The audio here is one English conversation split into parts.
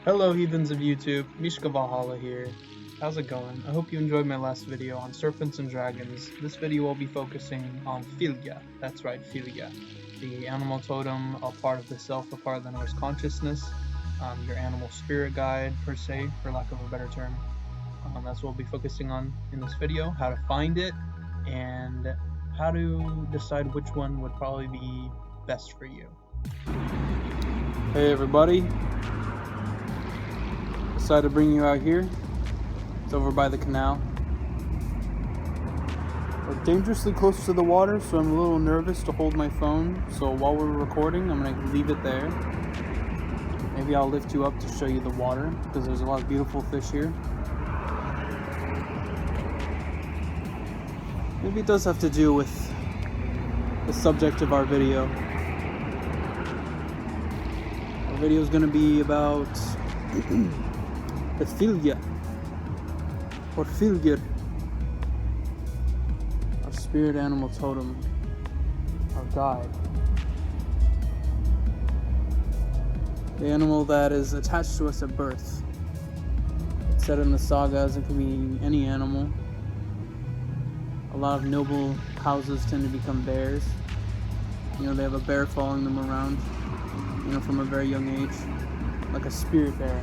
Hello heathens of YouTube, Mishka Valhalla here. How's it going? I hope you enjoyed my last video on serpents and dragons. This video will be focusing on Fylgja, that's right, Fylgja. The animal totem, a part of the self, a part of the Norse consciousness, your animal spirit guide per se, for lack of a better term. That's what we'll be focusing on in this video, how to find it, and how to decide which one would probably be best for you. Hey everybody. Decided to bring you out here. It's over by the canal. We're dangerously close to the water, so I'm a little nervous to hold my phone. So while we're recording, I'm gonna leave it there. Maybe I'll lift you up to show you the water, because there's a lot of beautiful fish here. Maybe it does have to do with the subject of our video. Our video is gonna be about the Fylgja, or Fylgja, our spirit animal totem, our guide. The animal that is attached to us at birth. It's said in the sagas it can be any animal. A lot of noble houses tend to become bears. You know, they have a bear following them around, you know, from a very young age, like a spirit bear.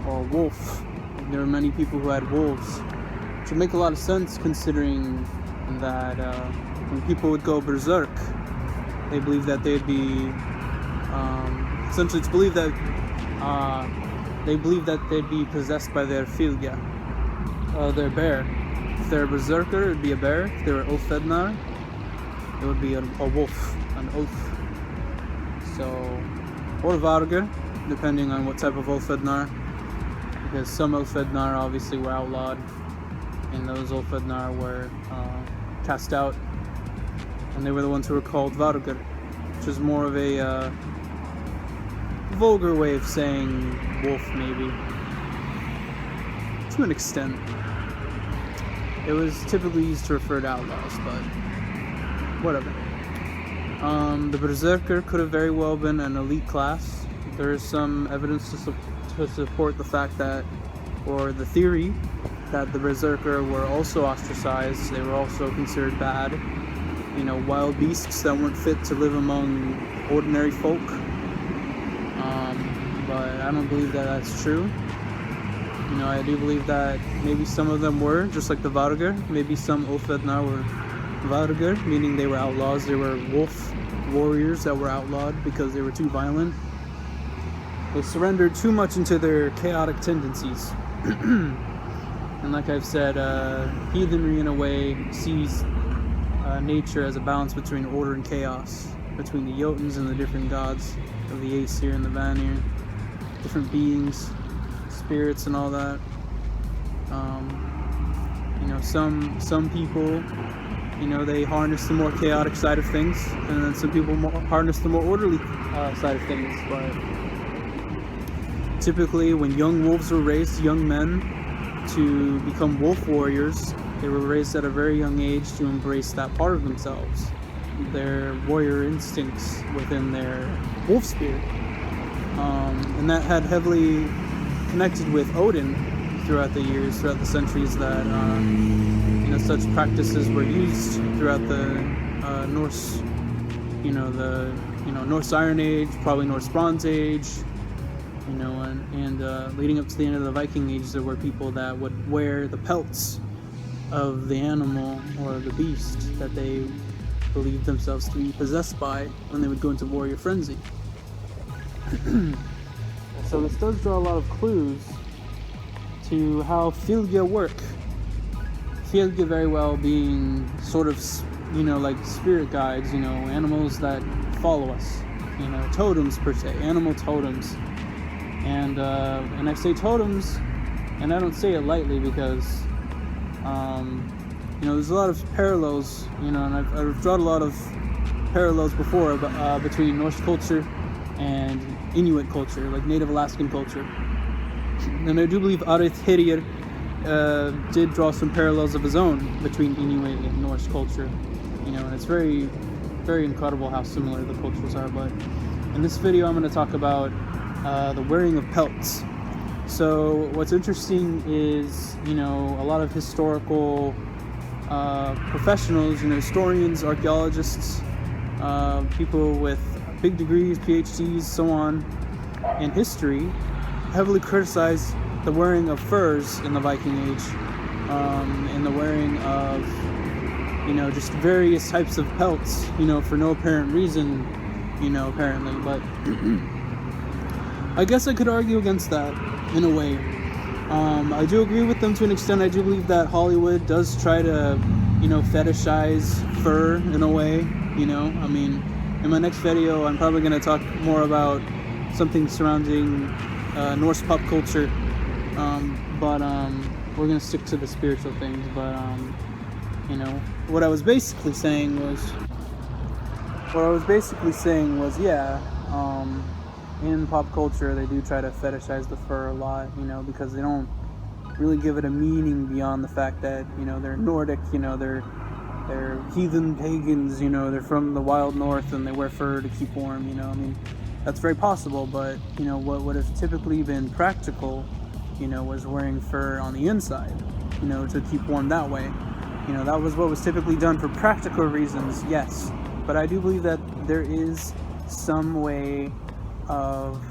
Or a wolf. There were many people who had wolves, which would make a lot of sense considering that when people would go berserk, they believed that they'd be essentially it's believed that they'd be possessed by their Fylgja, their bear. If they're a berserker, it'd be a bear. If they were Ulfednar, it would be a wolf, an oath. So, or Varga, depending on what type of Ulfednar. Because some Ulfednar obviously were outlawed, and those Ulfednar were cast out, and they were the ones who were called Vargar, which is more of a vulgar way of saying wolf, maybe, to an extent. It was typically used to refer to outlaws, but whatever. The Berserker could have very well been an elite class. There is some evidence to support the fact that, or the theory, that the Berserker were also ostracized. They were also considered bad, you know, wild beasts that weren't fit to live among ordinary folk. But I don't believe that that's true. You know, I do believe that maybe some of them were, just like the Vargar. Maybe some Ulfednar were Vargar, meaning they were outlaws. They were wolf warriors that were outlawed because they were too violent. They surrendered too much into their chaotic tendencies. And like I've said, heathenry in a way sees nature as a balance between order and chaos, between the Jotuns and the different gods of the Aesir and the Vanir, different beings, spirits and all that. You know, some people, you know, they harness the more chaotic side of things, and then some people harness the more orderly side of things. But typically, when young wolves were raised, young men, to become wolf warriors, they were raised at a very young age to embrace that part of themselves, their warrior instincts within their wolf spirit. And that had heavily connected with Odin throughout the years, throughout the centuries, that you know, such practices were used throughout the Norse, Norse Iron Age, probably Norse Bronze Age. You know, and leading up to the end of the Viking Age, there were people that would wear the pelts of the animal or the beast that they believed themselves to be possessed by when they would go into warrior frenzy. So this does draw a lot of clues to how Fylgja work. Fylgja very well being sort of, you know, like spirit guides, you know, animals that follow us, you know, totems per se, animal totems. And I say totems, and I don't say it lightly because, you know, there's a lot of parallels, you know, and I've drawn a lot of parallels before between Norse culture and Inuit culture, like Native Alaskan culture. And I do believe Arith Hirier did draw some parallels of his own between Inuit and Norse culture, you know, and it's very, very incredible how similar the cultures are. But in this video, I'm going to talk about the Wearing of Pelts. So what's interesting is, a lot of historical professionals, historians, archaeologists, people with big degrees, PhDs, so on, in history, heavily criticized the wearing of furs in the Viking Age, and the wearing of, just various types of pelts, for no apparent reason, apparently. But I guess I could argue against that in a way. I do agree with them to an extent. I do believe that Hollywood does try to, fetishize fur in a way, in my next video, I'm probably going to talk more about something surrounding Norse pop culture, but we're going to stick to the spiritual things. But, what I was basically saying was, yeah, in pop culture, they do try to fetishize the fur a lot, because they don't really give it a meaning beyond the fact that, they're Nordic, they're heathen pagans, they're from the wild north and they wear fur to keep warm, that's very possible. But, what would have typically been practical, was wearing fur on the inside, to keep warm that way. That was what was typically done for practical reasons, yes. But I do believe that there is some way of,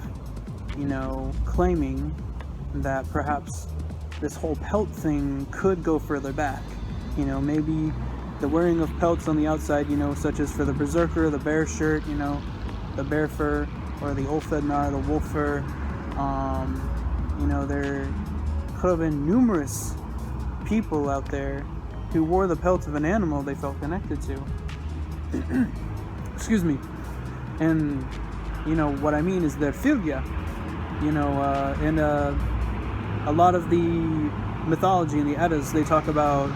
claiming that perhaps this whole pelt thing could go further back. Maybe the wearing of pelts on the outside, such as for the berserker, the bear shirt, the bear fur, or the Ulfednar, the wolf fur. There could have been numerous people out there who wore the pelt of an animal they felt connected to. Excuse me. And, what I mean is that Fylgja, and a lot of the mythology in the Eddas, they talk about,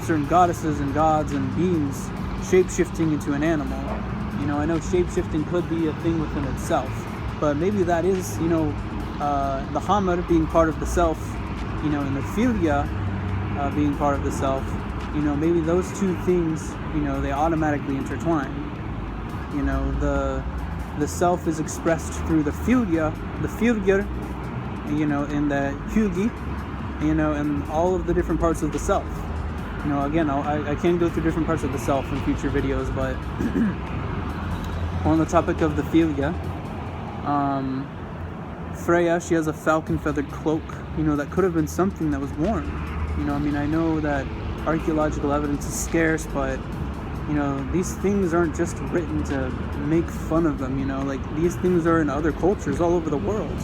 certain goddesses and gods and beings shape-shifting into an animal. I know shape-shifting could be a thing within itself, but maybe that is, the Hamr being part of the self, and the Fylgja being part of the self, maybe those two things, they automatically intertwine. The self is expressed through the Fylgja, the Fylgjar, and the Hugi, and all of the different parts of the self. Again, I can go through different parts of the self in future videos, but on the topic of the Fylgja, Freya, she has a falcon feathered cloak, that could have been something that was worn. I know that archaeological evidence is scarce, but, these things aren't just written to make fun of them, these things are in other cultures all over the world.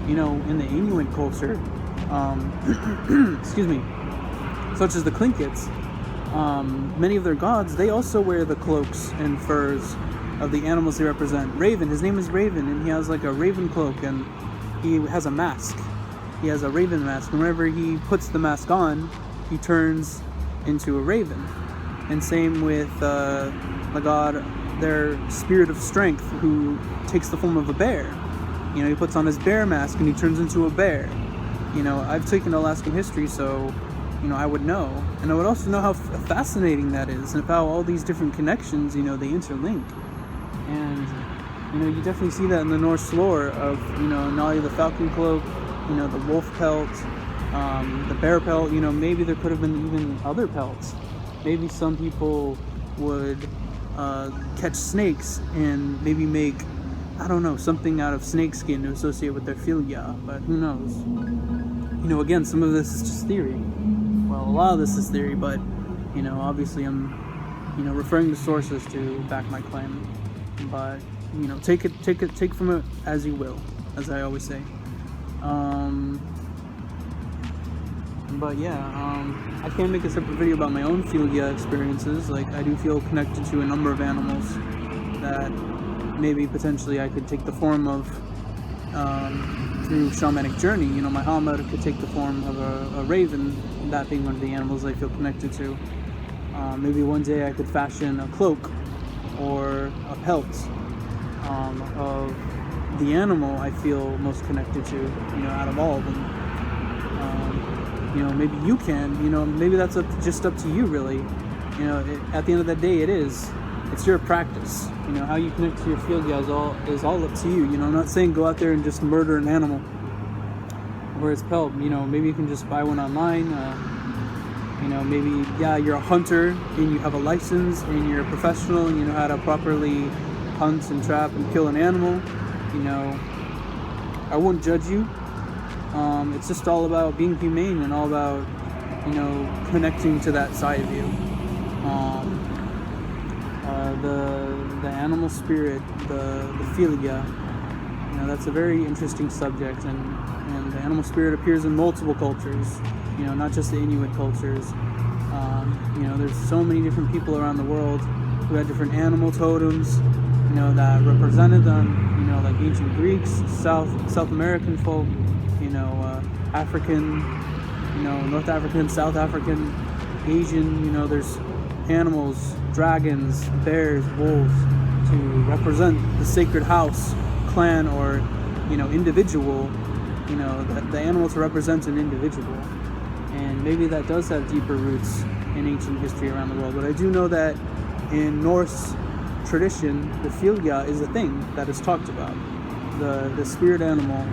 In the Inuit culture, excuse me, such as the Tlinkits, many of their gods, they also wear the cloaks and furs of the animals they represent. Raven, his name is Raven, and he has like a raven cloak, and he has a mask. He has a raven mask, and whenever he puts the mask on, he turns into a raven. And same with the god, their spirit of strength, who takes the form of a bear. He puts on his bear mask and he turns into a bear. I've taken Alaskan history, so, I would know. And I would also know how fascinating that is, and how all these different connections, they interlink. And, you definitely see that in the Norse lore of, not only the falcon cloak, the wolf pelt, the bear pelt, maybe there could have been even other pelts. Maybe some people would catch snakes and maybe make, I don't know, something out of snake skin to associate with their Fylgja, but who knows? Again, some of this is just theory. Well, a lot of this is theory, but, obviously I'm, referring to sources to back my claim. But, take from it as you will, as I always say. But yeah, I can make a separate video about my own Fylgja experiences. Like, I do feel connected to a number of animals that maybe potentially I could take the form of through shamanic journey. My Hamr could take the form of a raven, that being one of the animals I feel connected to. Maybe one day I could fashion a cloak or a pelt of the animal I feel most connected to, out of all of them. Maybe you can, maybe that's just up to you, really. At the end of the day, it is. it's your practice. You know, how you connect to your Fylgja is all up to you. You know, I'm not saying go out there and just murder an animal where it's pelt. You know, maybe you can just buy one online. You know, maybe, yeah, you're a hunter and you have a license and you're a professional and you know how to properly hunt and trap and kill an animal. You know, I wouldn't judge you. It's just all about being humane and all about, you know, connecting to that side of you. The animal spirit, the Fylgja, you know, that's a very interesting subject, and the animal spirit appears in multiple cultures, you know, not just the Inuit cultures. You know, there's so many different people around the world who had different animal totems, you know, that represented them, you know, like ancient Greeks, South American folk, you know, African, you know, North African, South African, Asian, you know, there's animals, dragons, bears, wolves, to represent the sacred house, clan, or, you know, individual, you know, the animal to represent an individual. And maybe that does have deeper roots in ancient history around the world. But I do know that in Norse tradition, the Fylgja is a thing that is talked about. The spirit animal,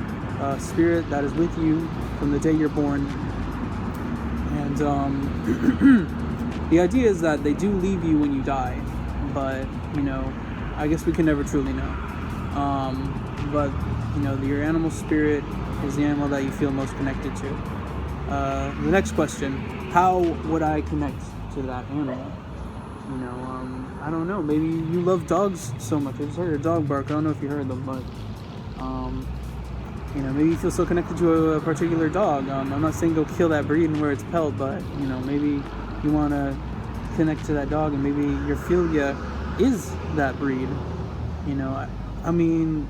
spirit that is with you from the day you're born. And the idea is that they do leave you when you die, but, you know, I guess we can never truly know. But, you know, your animal spirit is the animal that you feel most connected to. The next question, how would I connect to that animal? You know, I don't know, maybe you love dogs so much. I just heard a dog bark. I don't know if you heard them, but, you know, maybe you feel so connected to a particular dog. I'm not saying go kill that breed and wear its pelt, but, you know, maybe you want to connect to that dog, and maybe your Fylgja is that breed. You know, I mean,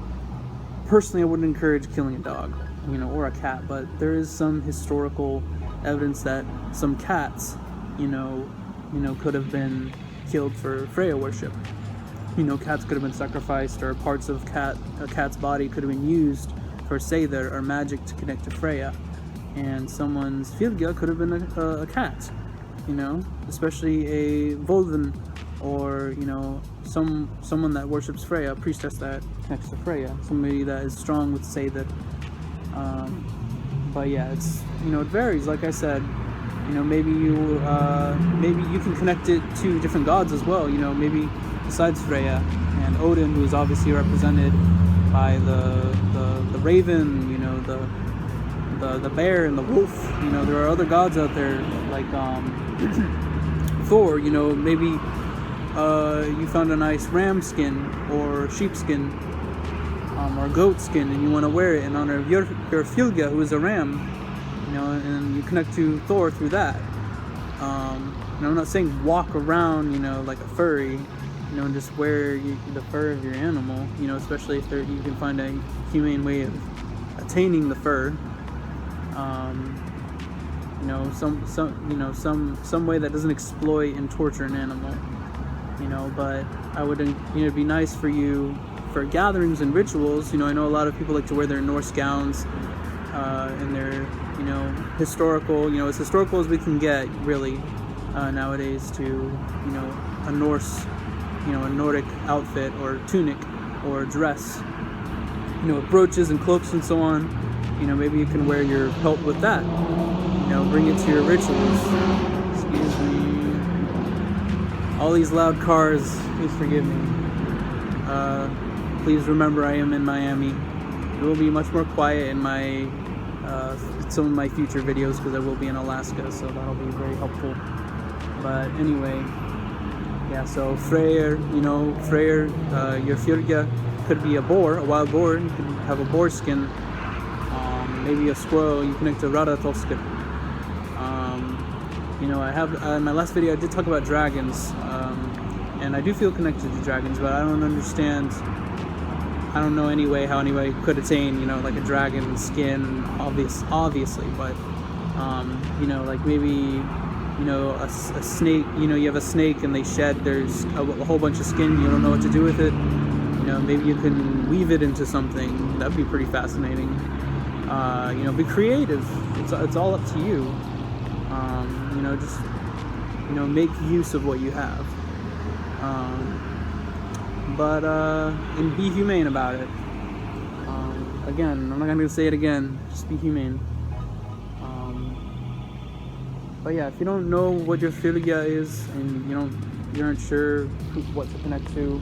personally, I wouldn't encourage killing a dog, you know, or a cat, but there is some historical evidence that some cats, you know, could have been killed for Freya worship. You know, cats could have been sacrificed, or parts of a cat's body could have been used for seidr or magic to connect to Freya, and someone's Fylgja could have been a cat. You know, especially a Volven, or, you know, someone that worships Freya, a priestess that connects to Freya, somebody that is strong with seidr. But yeah, it's, you know, it varies. Like I said, you know, maybe you can connect it to different gods as well. You know, maybe besides Freya and Odin, who is obviously represented by the raven, you know, the bear and the wolf. You know, there are other gods out there like Thor. You know, maybe you found a nice ram skin or sheep skin, or goat skin, and you want to wear it in honor of your Fylgja, who is a ram. You know, and you connect to Thor through that. And I'm not saying walk around, you know, like a furry, you know, and just wear the fur of your animal. You know, especially if you can find a humane way of attaining the fur. You know, some way that doesn't exploit and torture an animal. You know, but I would, you know, it'd be nice for you for gatherings and rituals. You know, I know a lot of people like to wear their Norse gowns, and their, you know, historical, you know, as historical as we can get, really, nowadays, to, you know, a Norse, you know, a Nordic outfit or tunic or dress, you know, with brooches and cloaks and so on. You know, maybe you can wear your pelt with that. You know, bring it to your rituals. Excuse me. All these loud cars, please forgive me. Please remember I am in Miami. It will be much more quiet in my some of my future videos, because I will be in Alaska, so that'll be very helpful. But anyway, yeah, so Freyr, you know, your Fylgja could be a boar, a wild boar. You could have a boar skin. Maybe a squirrel. You connect to Radatoskr. You know, I have in my last video I did talk about dragons, and I do feel connected to dragons, but I don't understand. I don't know how anybody could attain, you know, like a dragon skin, obviously, but you know, like maybe, you know, a snake. You know, you have a snake and they shed. There's a whole bunch of skin. You don't know what to do with it. You know, maybe you can weave it into something. That'd be pretty fascinating. You know, be creative. It's all up to you. You know, just, you know, make use of what you have. but and be humane about it. Again, I'm not gonna say it again. Just be humane. But yeah, if you don't know what your Fylgja is and you aren't sure what to connect to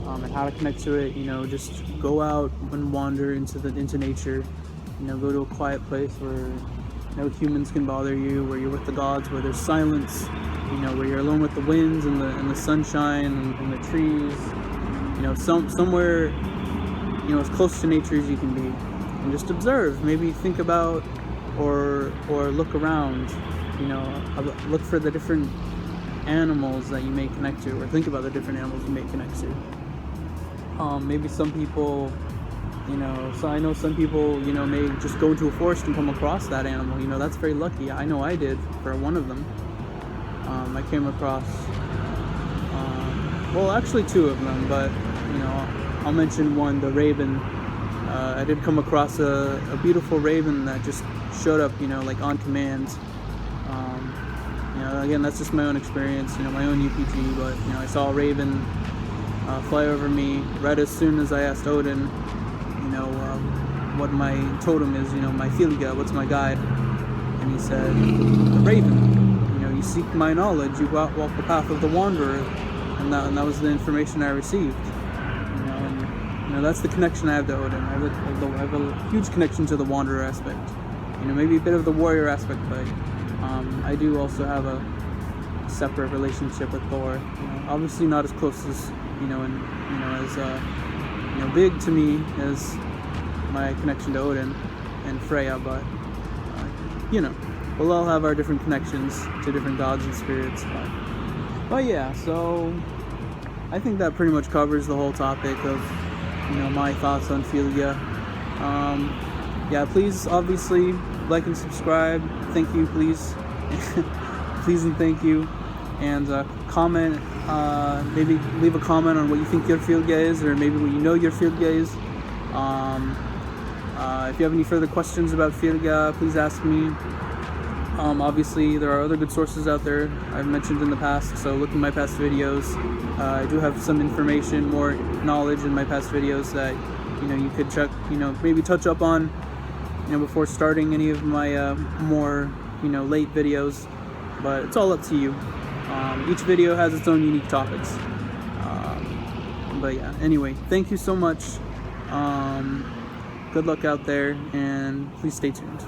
and how to connect to it, just go out and wander into nature. Go to a quiet place where no humans can bother you, where you're with the gods, where there's silence, where you're alone with the winds and the sunshine and the trees. Somewhere as close to nature as you can be, and just observe. Maybe think about or look around. Look for the different animals that you may connect to, or think about the different animals you may connect to. Maybe some people, so I know some people, may just go into a forest and come across that animal. That's very lucky. I know I did for one of them. I came across, well, actually two of them, but, I'll mention one, the raven. I did come across a beautiful raven that just showed up, like on command. Again, that's just my own experience, my own UPG, but, I saw a raven fly over me right as soon as I asked Odin, what my totem is, my Fylgja, what's my guide, and he said, the raven, you seek my knowledge, you walk the path of the wanderer, and that was the information I received, and that's the connection I have to Odin. I have a huge connection to the wanderer aspect, maybe a bit of the warrior aspect, but I do also have a separate relationship with Thor. Obviously not as close as as big to me as my connection to Odin and Freya, but we'll all have our different connections to different gods and spirits. But yeah, so I think that pretty much covers the whole topic of my thoughts on Fylgja. Yeah, please obviously like and subscribe. Thank you, please. Please and thank you. And comment, maybe leave a comment on what you think your Fylgja is, or maybe what your Fylgja is. If you have any further questions about Fylgja, please ask me. Obviously, there are other good sources out there I've mentioned in the past, so look in my past videos. I do have some information, more knowledge in my past videos that you could check, maybe touch up on, before starting any of my more late videos. But it's all up to you. Each video has its own unique topics. But yeah, anyway, thank you so much. Good luck out there, and please stay tuned.